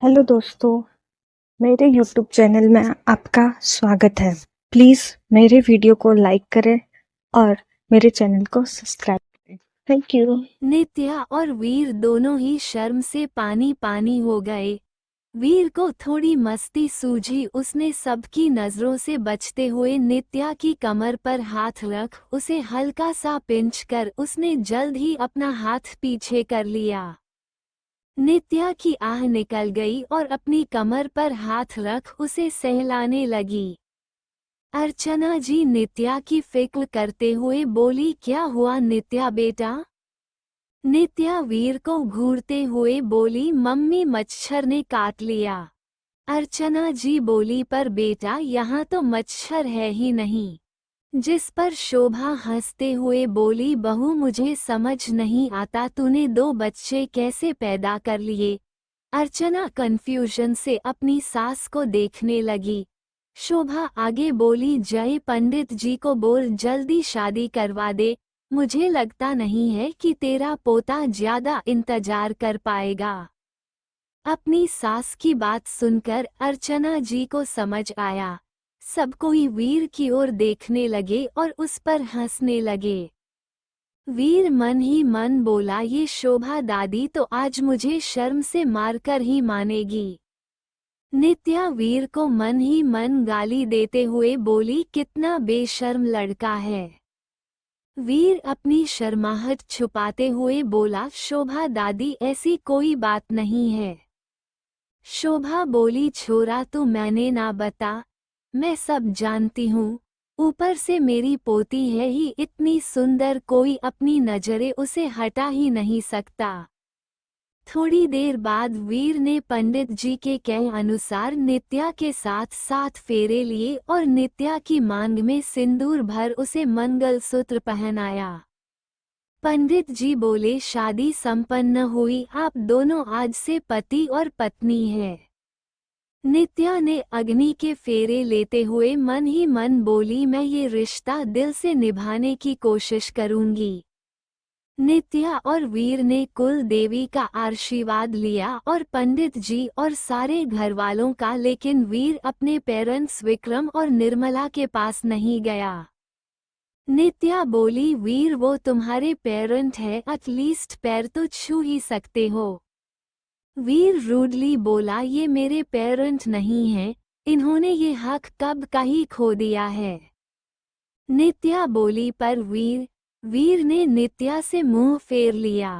Hello दोस्तों, मेरे YouTube channel में आपका स्वागत है। प्लीज़ मेरे वीडियो को लाइक करें और मेरे चैनल को सब्सक्राइब करें। Thank you. नित्या और वीर दोनों ही शर्म से पानी पानी हो गए। वीर को थोड़ी मस्ती सूझी। उसने सबकी नजरों से बचते हुए नित्या की कमर पर हाथ रख उसे हल्का सा पिंच कर उसने जल्द ही अपना हाथ पीछे कर लिया। नित्या की आह निकल गई और अपनी कमर पर हाथ रख उसे सहलाने लगी। अर्चना जी नित्या की फिक्र करते हुए बोली, क्या हुआ नित्या बेटा? नित्या वीर को घूरते हुए बोली, मम्मी मच्छर ने काट लिया। अर्चना जी बोली, पर बेटा यहाँ तो मच्छर है ही नहीं। जिस पर शोभा हंसते हुए बोली, बहू मुझे समझ नहीं आता तूने दो बच्चे कैसे पैदा कर लिए। अर्चना कंफ्यूजन से अपनी सास को देखने लगी। शोभा आगे बोली, जय पंडित जी को बोल जल्दी शादी करवा दे। मुझे लगता नहीं है कि तेरा पोता ज्यादा इंतजार कर पाएगा। अपनी सास की बात सुनकर अर्चना जी को समझ आया। सब कोई वीर की ओर देखने लगे और उस पर हंसने लगे। वीर मन ही मन बोला, ये शोभा दादी तो आज मुझे शर्म से मारकर ही मानेगी। नित्या वीर को मन ही मन गाली देते हुए बोली, कितना बेशर्म लड़का है। वीर अपनी शर्माहट छुपाते हुए बोला, शोभा दादी ऐसी कोई बात नहीं है। शोभा बोली, छोरा तू मैंने ना बता, मैं सब जानती हूँ। ऊपर से मेरी पोती है ही इतनी सुंदर, कोई अपनी नजरें उसे हटा ही नहीं सकता। थोड़ी देर बाद वीर ने पंडित जी के कहे अनुसार नित्या के साथ 7 फेरे लिए और नित्या की मांग में सिंदूर भर उसे मंगलसूत्र पहनाया। पंडित जी बोले, शादी संपन्न हुई, आप दोनों आज से पति और पत्नी हैं। नित्या ने अग्नि के फेरे लेते हुए मन ही मन बोली, मैं ये रिश्ता दिल से निभाने की कोशिश करूंगी। नित्या और वीर ने कुल देवी का आशीर्वाद लिया और पंडित जी और सारे घरवालों का, लेकिन वीर अपने पेरेंट्स विक्रम और निर्मला के पास नहीं गया। नित्या बोली, वीर वो तुम्हारे पेरेंट है, एटलीस्ट पैर तो छू ही सकते हो। वीर रूडली बोला, ये मेरे पेरेंट नहीं हैं, इन्होंने ये हक कब का ही खो दिया है। नित्या बोली, पर वीर ने नित्या से मुंह फेर लिया।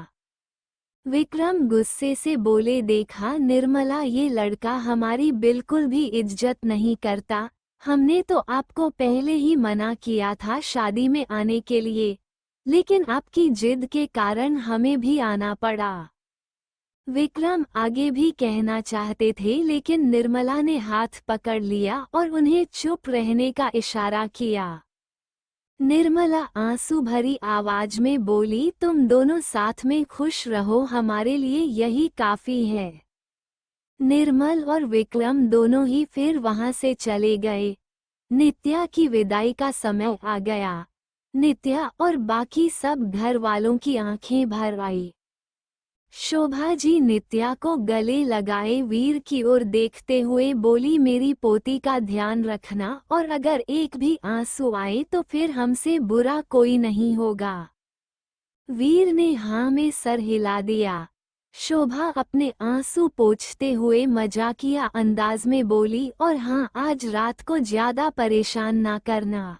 विक्रम गुस्से से बोले, देखा निर्मला, ये लड़का हमारी बिल्कुल भी इज्जत नहीं करता। हमने तो आपको पहले ही मना किया था शादी में आने के लिए, लेकिन आपकी जिद के कारण हमें भी आना पड़ा। विक्रम आगे भी कहना चाहते थे, लेकिन निर्मला ने हाथ पकड़ लिया और उन्हें चुप रहने का इशारा किया। निर्मला आंसू भरी आवाज में बोली, तुम दोनों साथ में खुश रहो, हमारे लिए यही काफी है। निर्मल और विक्रम दोनों ही फिर वहां से चले गए। नित्या की विदाई का समय आ गया। नित्या और बाकी सब घर वालों की आंखें भर आई। शोभा जी नित्या को गले लगाए वीर की ओर देखते हुए बोली, मेरी पोती का ध्यान रखना, और अगर एक भी आंसू आए तो फिर हमसे बुरा कोई नहीं होगा। वीर ने हाँ में सर हिला दिया। शोभा अपने आंसू पोंछते हुए मजाकिया अंदाज में बोली, और हाँ, आज रात को ज्यादा परेशान ना करना।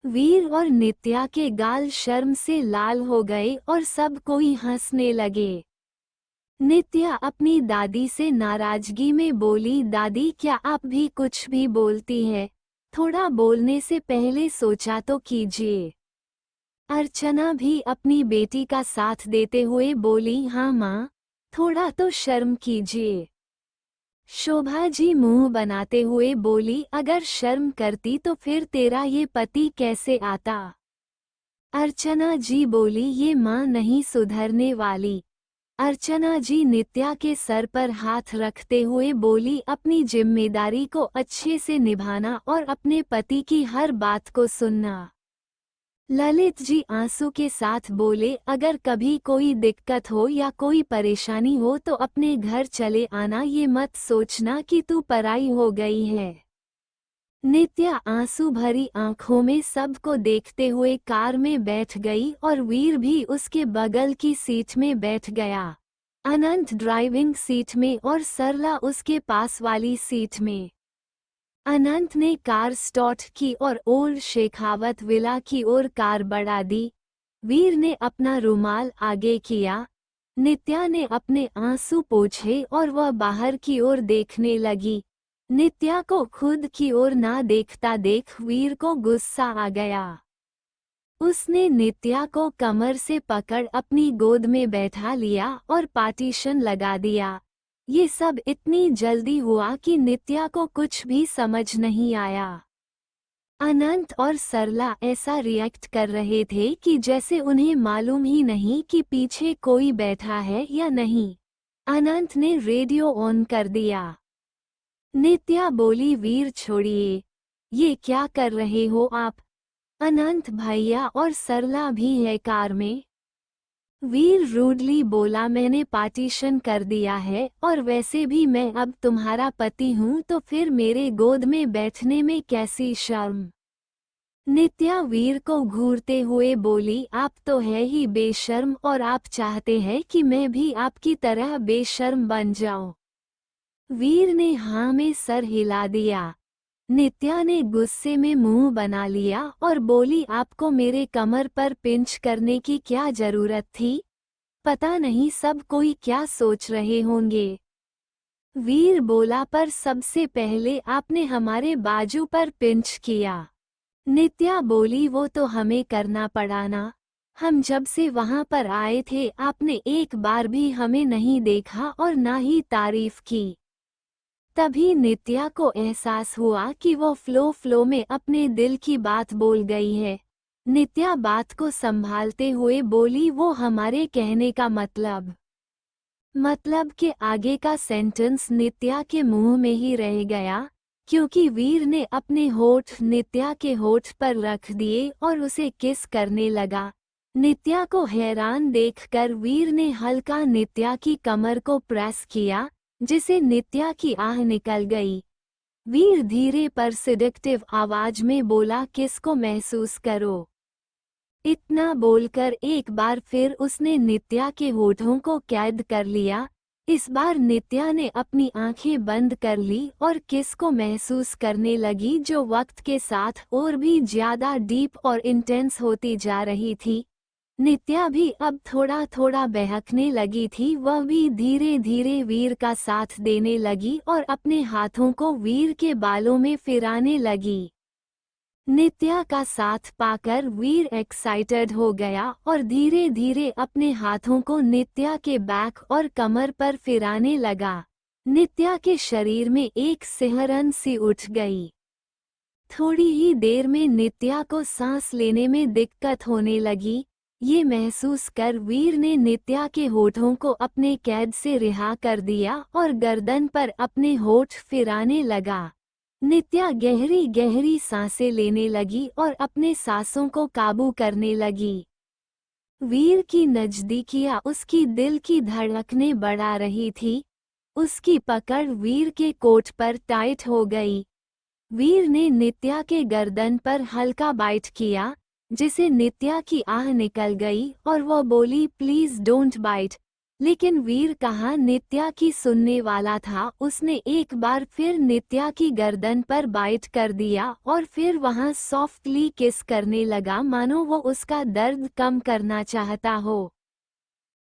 वीर और नित्या के गाल शर्म से लाल हो गए और सब कोई हंसने लगे। नित्या अपनी दादी से नाराजगी में बोली, दादी क्या आप भी कुछ भी बोलती हैं? थोड़ा बोलने से पहले सोचा तो कीजिए। अर्चना भी अपनी बेटी का साथ देते हुए बोली, हाँ माँ, थोड़ा तो शर्म कीजिए। शोभा जी मुंह बनाते हुए बोली, अगर शर्म करती तो फिर तेरा ये पति कैसे आता? अर्चना जी बोली, ये माँ नहीं सुधरने वाली। अर्चना जी नित्या के सर पर हाथ रखते हुए बोली, अपनी जिम्मेदारी को अच्छे से निभाना और अपने पति की हर बात को सुनना। ललित जी आंसू के साथ बोले, अगर कभी कोई दिक्कत हो या कोई परेशानी हो तो अपने घर चले आना, ये मत सोचना कि तू पराई हो गई है। नित्या आंसू भरी आंखों में सबको देखते हुए कार में बैठ गई और वीर भी उसके बगल की सीट में बैठ गया। अनंत ड्राइविंग सीट में और सरला उसके पास वाली सीट में। अनंत ने कार स्टार्ट की और ओल्ड शेखावत विला की ओर कार बढ़ा दी। वीर ने अपना रुमाल आगे किया। नित्या ने अपने आंसू पोंछे और वह बाहर की ओर देखने लगी। नित्या को खुद की ओर ना देखता देख वीर को गुस्सा आ गया। उसने नित्या को कमर से पकड़ अपनी गोद में बैठा लिया और पार्टीशन लगा दिया। ये सब इतनी जल्दी हुआ कि नित्या को कुछ भी समझ नहीं आया। अनंत और सरला ऐसा रिएक्ट कर रहे थे कि जैसे उन्हें मालूम ही नहीं कि पीछे कोई बैठा है या नहीं। अनंत ने रेडियो ऑन कर दिया। नित्या बोली, वीर छोड़िए, ये क्या कर रहे हो आप? अनंत भैया और सरला भी है कार में। वीर रूडली बोला, मैंने पार्टीशन कर दिया है और वैसे भी मैं अब तुम्हारा पति हूँ, तो फिर मेरे गोद में बैठने में कैसी शर्म? नित्या वीर को घूरते हुए बोली, आप तो है ही बेशर्म और आप चाहते हैं कि मैं भी आपकी तरह बेशर्म बन जाऊं। वीर ने हाँ में सर हिला दिया। नित्या ने गुस्से में मुंह बना लिया और बोली, आपको मेरे कमर पर पिंच करने की क्या जरूरत थी? पता नहीं सब कोई क्या सोच रहे होंगे। वीर बोला, पर सबसे पहले आपने हमारे बाजू पर पिंच किया। नित्या बोली, वो तो हमें करना पड़ा ना। हम जब से वहां पर आए थे आपने एक बार भी हमें नहीं देखा और ना ही तारीफ की। तभी नित्या को एहसास हुआ कि वो फ्लो में अपने दिल की बात बोल गई है। नित्या बात को संभालते हुए बोली, वो हमारे कहने का मतलब के आगे का सेंटेंस नित्या के मुंह में ही रह गया, क्योंकि वीर ने अपने होठ नित्या के होठ पर रख दिए और उसे किस करने लगा। नित्या को हैरान देखकर वीर ने हल्का नित्या की कमर को प्रेस किया, जिसे नित्या की आह निकल गई। वीर धीरे पर सिडक्टिव आवाज में बोला, किसको महसूस करो। इतना बोलकर एक बार फिर उसने नित्या के होठों को कैद कर लिया। इस बार नित्या ने अपनी आंखें बंद कर ली और किस को महसूस करने लगी, जो वक्त के साथ और भी ज्यादा डीप और इंटेंस होती जा रही थी। नित्या भी अब थोड़ा थोड़ा बहकने लगी थी। वह भी धीरे धीरे वीर का साथ देने लगी और अपने हाथों को वीर के बालों में फिराने लगी। नित्या का साथ पाकर वीर एक्साइटेड हो गया और धीरे धीरे अपने हाथों को नित्या के बैक और कमर पर फिराने लगा। नित्या के शरीर में एक सिहरन सी उठ गई। थोड़ी ही देर में नित्या को सांस लेने में दिक्कत होने लगी। ये महसूस कर वीर ने नित्या के होठों को अपने कैद से रिहा कर दिया और गर्दन पर अपने होठ फिराने लगा। नित्या गहरी गहरी सांसें लेने लगी और अपने सांसों को काबू करने लगी। वीर की नजदीकियां उसकी दिल की धड़कनें बढ़ा रही थी। उसकी पकड़ वीर के कोट पर टाइट हो गई। वीर ने नित्या के गर्दन पर हल्का बाइट किया, जिसे नित्या की आह निकल गई और वह बोली, प्लीज डोंट बाइट। लेकिन वीर कहाँ नित्या की सुनने वाला था। उसने एक बार फिर नित्या की गर्दन पर बाइट कर दिया और फिर वहां सॉफ्टली किस करने लगा, मानो वो उसका दर्द कम करना चाहता हो।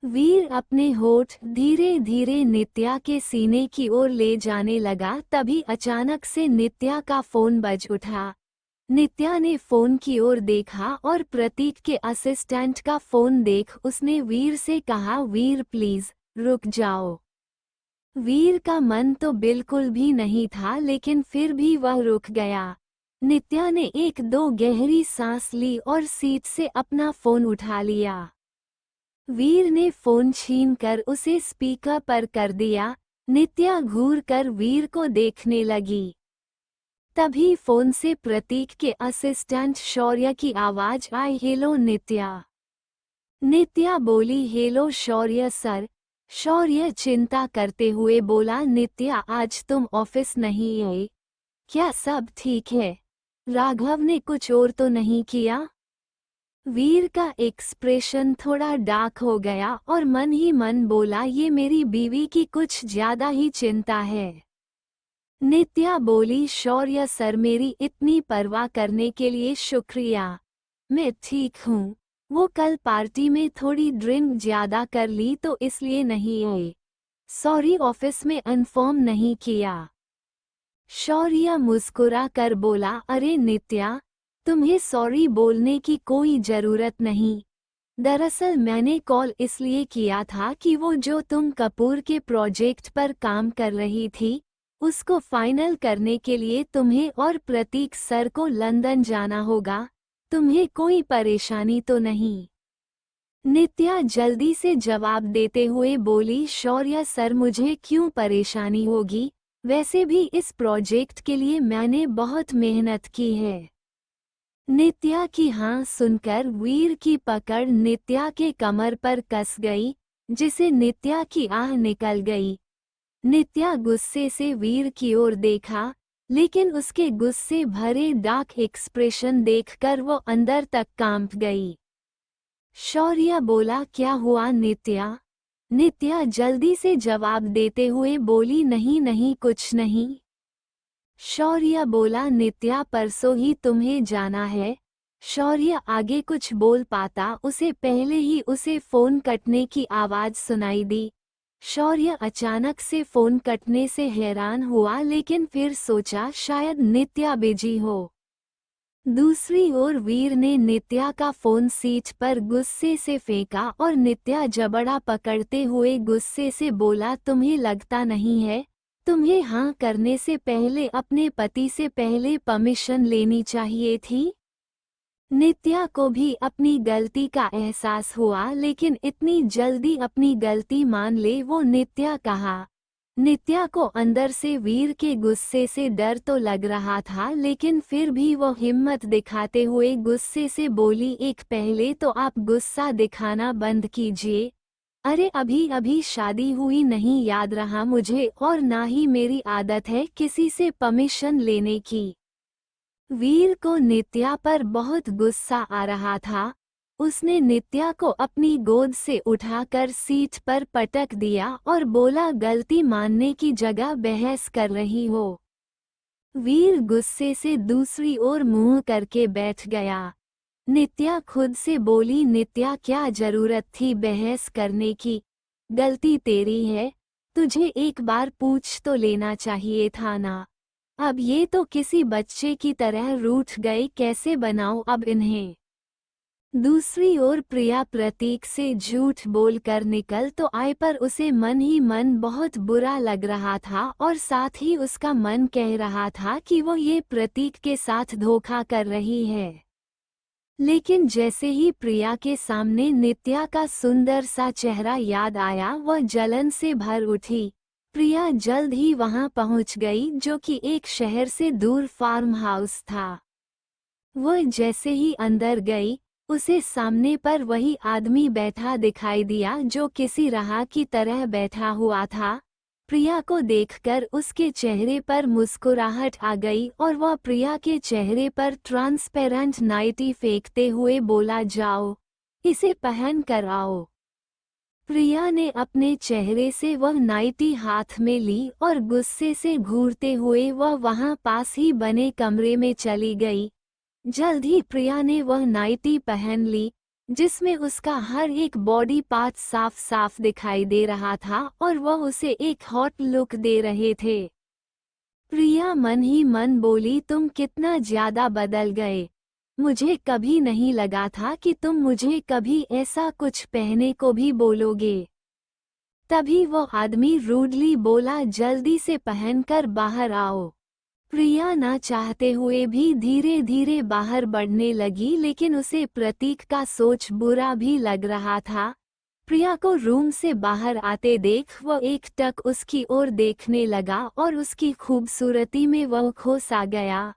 वीर अपने होठ धीरे धीरे नित्या के सीने की ओर ले जाने लगा। तभी अचानक से नित्या का फोन बज उठा। नित्या ने फोन की ओर देखा और प्रतीक के असिस्टेंट का फोन देख उसने वीर से कहा, वीर प्लीज रुक जाओ। वीर का मन तो बिल्कुल भी नहीं था, लेकिन फिर भी वह रुक गया। नित्या ने एक दो गहरी सांस ली और सीट से अपना फोन उठा लिया। वीर ने फोन छीनकर उसे स्पीकर पर कर दिया। नित्या घूर कर वीर को देखने लगी। तभी फोन से प्रतीक के असिस्टेंट शौर्य की आवाज आई, हेलो नित्या। नित्या बोली, हेलो शौर्य सर। शौर्य चिंता करते हुए बोला, नित्या आज तुम ऑफिस नहीं आए, क्या सब ठीक है? राघव ने कुछ और तो नहीं किया? वीर का एक्सप्रेशन थोड़ा डार्क हो गया और मन ही मन बोला, ये मेरी बीवी की कुछ ज्यादा ही चिंता है। नित्या बोली, शौर्य सर मेरी इतनी परवाह करने के लिए शुक्रिया, मैं ठीक हूँ। वो कल पार्टी में थोड़ी ड्रिंक ज्यादा कर ली तो इसलिए नहीं आए। सॉरी ऑफिस में इन्फॉर्म नहीं किया। शौर्य मुस्कुरा कर बोला, अरे नित्या, तुम्हें सॉरी बोलने की कोई जरूरत नहीं। दरअसल मैंने कॉल इसलिए किया था कि वो जो तुम कपूर के प्रोजेक्ट पर काम कर रही थी, उसको फाइनल करने के लिए तुम्हें और प्रतीक सर को लंदन जाना होगा। तुम्हें कोई परेशानी तो नहीं? नित्या जल्दी से जवाब देते हुए बोली, शौर्य सर मुझे क्यों परेशानी होगी, वैसे भी इस प्रोजेक्ट के लिए मैंने बहुत मेहनत की है। नित्या की हाँ सुनकर वीर की पकड़ नित्या के कमर पर कस गई, जिसे नित्या की आह निकल गई। नित्या गुस्से से वीर की ओर देखा, लेकिन उसके गुस्से भरे डार्क एक्सप्रेशन देखकर वो अंदर तक कांप गई। शौर्य बोला, क्या हुआ नित्या? नित्या जल्दी से जवाब देते हुए बोली, नहीं नहीं कुछ नहीं। शौर्य बोला, नित्या परसों ही तुम्हें जाना है। शौर्य आगे कुछ बोल पाता उसे पहले ही उसे फोन कटने की आवाज सुनाई दी। शौर्य अचानक से फोन कटने से हैरान हुआ, लेकिन फिर सोचा शायद नित्या बिजी हो। दूसरी ओर वीर ने नित्या का फोन सीट पर गुस्से से फेंका और नित्या जबड़ा पकड़ते हुए गुस्से से बोला, तुम्हें लगता नहीं है, तुम्हें हाँ करने से पहले अपने पति से पहले परमिशन लेनी चाहिए थी? नित्या को भी अपनी गलती का एहसास हुआ, लेकिन इतनी जल्दी अपनी गलती मान ले वो नित्या कहा। नित्या को अंदर से वीर के गुस्से से डर तो लग रहा था, लेकिन फिर भी वो हिम्मत दिखाते हुए गुस्से से बोली, एक पहले तो आप गुस्सा दिखाना बंद कीजिए। अरे अभी अभी शादी हुई नहीं याद रहा मुझे, और ना ही मेरी आदत है किसी से परमिशन लेने की। वीर को नित्या पर बहुत गुस्सा आ रहा था। उसने नित्या को अपनी गोद से उठाकर सीट पर पटक दिया और बोला, गलती मानने की जगह बहस कर रही हो। वीर गुस्से से दूसरी ओर मुंह करके बैठ गया। नित्या खुद से बोली, नित्या क्या जरूरत थी बहस करने की? गलती तेरी है, तुझे एक बार पूछ तो लेना चाहिए था ना। अब ये तो किसी बच्चे की तरह रूठ गए, कैसे बनाऊं अब इन्हें? दूसरी ओर प्रिया प्रतीक से झूठ बोलकर निकल तो आए, पर उसे मन ही मन बहुत बुरा लग रहा था और साथ ही उसका मन कह रहा था कि वो ये प्रतीक के साथ धोखा कर रही है। लेकिन जैसे ही प्रिया के सामने नित्या का सुंदर सा चेहरा याद आया, वह जलन से भर उठी। प्रिया जल्द ही वहां पहुंच गई, जो कि एक शहर से दूर फार्म हाउस था। वह जैसे ही अंदर गई, उसे सामने पर वही आदमी बैठा दिखाई दिया जो किसी राह की तरह बैठा हुआ था। प्रिया को देखकर उसके चेहरे पर मुस्कुराहट आ गई और वह प्रिया के चेहरे पर ट्रांसपेरेंट नाइटी फेंकते हुए बोला, जाओ इसे पहन कर आओ। प्रिया ने अपने चेहरे से वह नाइटी हाथ में ली और गुस्से से घूरते हुए वह वहां पास ही बने कमरे में चली गई। जल्द ही प्रिया ने वह नाइटी पहन ली, जिसमें उसका हर एक बॉडी पार्ट साफ साफ दिखाई दे रहा था और वह उसे एक हॉट लुक दे रहे थे। प्रिया मन ही मन बोली, तुम कितना ज्यादा बदल गए। मुझे कभी नहीं लगा था कि तुम मुझे कभी ऐसा कुछ पहनने को भी बोलोगे। तभी वो आदमी रूडली बोला, जल्दी से पहनकर बाहर आओ। प्रिया ना चाहते हुए भी धीरे धीरे बाहर बढ़ने लगी, लेकिन उसे प्रतीक का सोच बुरा भी लग रहा था। प्रिया को रूम से बाहर आते देख वह एकटक उसकी ओर देखने लगा और उसकी खूबसूरती में वह खो सा गया।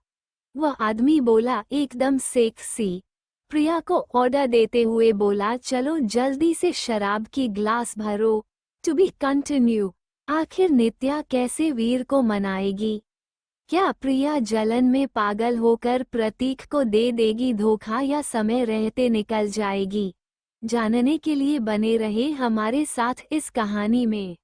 वह आदमी बोला, एकदम सेक्सी। प्रिया को ऑर्डर देते हुए बोला, चलो जल्दी से शराब की ग्लास भरो। To be continue. आखिर नित्या कैसे वीर को मनाएगी? क्या प्रिया जलन में पागल होकर प्रतीक को दे देगी धोखा या समय रहते निकल जाएगी? जानने के लिए बने रहे हमारे साथ इस कहानी में।